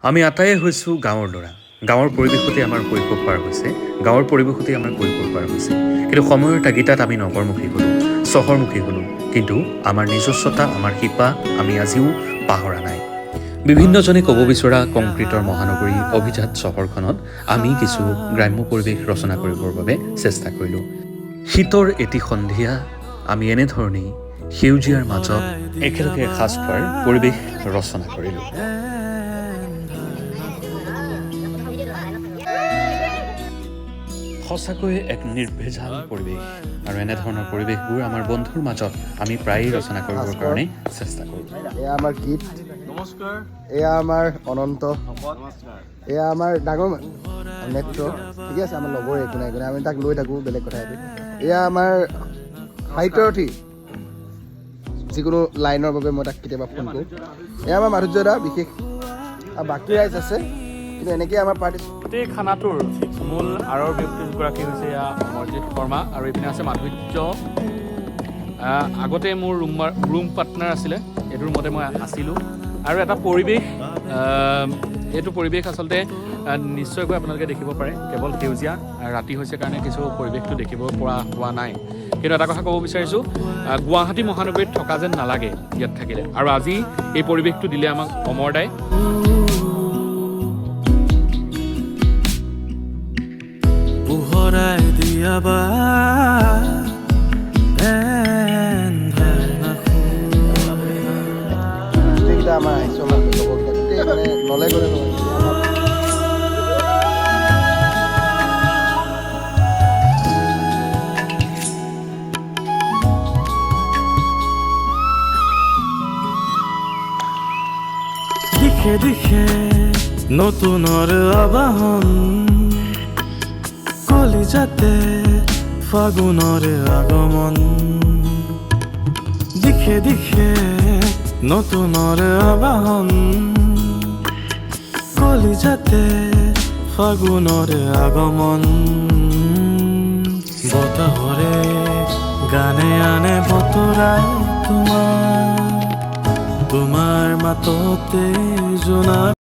আমি আটায়ে হৈছোঁ গাঁৱৰ ল'ৰা। গাঁৱৰ পৰিৱেশতে আমাৰ শৈশৱ পাৰ হৈছে, গাঁৱৰ পৰিৱেশতে আমাৰ কৈশোৰ পাৰ হৈছে। কিন্তু সময়ৰ তাগিদাত আমি নগৰমুখী হ'লোঁ, চহৰমুখী হ'লোঁ। কিন্তু আমাৰ নিজস্বতা, আমাৰ শিপা আমি আজিও পাহৰা নাই। বিভিন্নজনে ক'ব বিচৰা কংক্ৰিটৰ মহানগৰী অভিজাত চহৰখনত আমি কিছু গ্ৰাম্য পৰিৱেশ ৰচনা কৰিবৰ বাবে চেষ্টা কৰিলোঁ। শীতৰ এটি সন্ধিয়া আমি এনেধৰণেই সেউজীয়াৰ মাজত একেলগে এসাঁজ খোৱাৰ পৰিৱেশ ৰচনা কৰিলোঁ। সঁচাকৈয়ে এক নিৰ্ভেজাল পৰিৱেশ আৰু এনেধৰণৰ পৰিৱেশবোৰ আমাৰ বন্ধুৰ মাজত আমি প্ৰায়েই ৰচনা কৰিবৰ কাৰণে চেষ্টা কৰোঁ। এয়া আমাৰ গীত, নমস্কাৰ। এয়া আমাৰ অনন্ত, নমস্কাৰ। এয়া আমাৰ ডাঙৰ নেত্ৰ, ঠিকে আছে, আমাৰ লগৰে একো নাই একো নাই, আমি তাক লৈ থাকোঁ, বেলেগ কথা এইটো। এয়া আমাৰ সাহিত্যৰথী, যিকোনো লাইনৰ বাবে মই তাক কেতিয়াবা ফোন কৰোঁ। এয়া আমাৰ মাধুৰ্য দা, বিশেষ আৰু বাকী ৰাইজ আছে, কিন্তু এনেকৈ আমাৰ পাৰ্টি। গোটেই খানাটোৰ মূল আঁৰৰ ব্যক্তিগৰাকী হৈছে এয়া অমৰজিৎ শৰ্মা আৰু এইপিনে আছে মাধুৰ্য। আগতে মোৰ ৰুম পাৰ্টনাৰ আছিলে, এইটো ৰুমতে মই আছিলোঁ। আৰু এটা পৰিৱেশ, এইটো পৰিৱেশ আচলতে নিশ্চয়কৈ আপোনালোকে দেখিব পাৰে, কেৱল সেউজীয়া ৰাতি হৈছে কাৰণে কিছু পৰিৱেশটো দেখিব পৰা হোৱা নাই। কিন্তু এটা কথা ক'ব বিচাৰিছোঁ, গুৱাহাটী মহানগৰীত থকা যেন নালাগে ইয়াত থাকিলে। আৰু আজি এই পৰিৱেশটো দিলে আমাক অমৰ দাই। পোহৰাই দিয়াবা গোটেইকেইটা আমাৰ আহিছোঁ, আমাৰ লগৰকেইটা গোটেই মানে নলে গ'লে নহয়। দিশে দিশে নতুনৰ আবাহন, কলিজাতে ফাগুনৰ আগমন। দিশে দিশে নতুনৰ আবাহন, কলিজাতে ফাগুনৰ আগমন। বতাহৰে গানে আনে বতৰাই তোমাৰ মাততে জোনাক।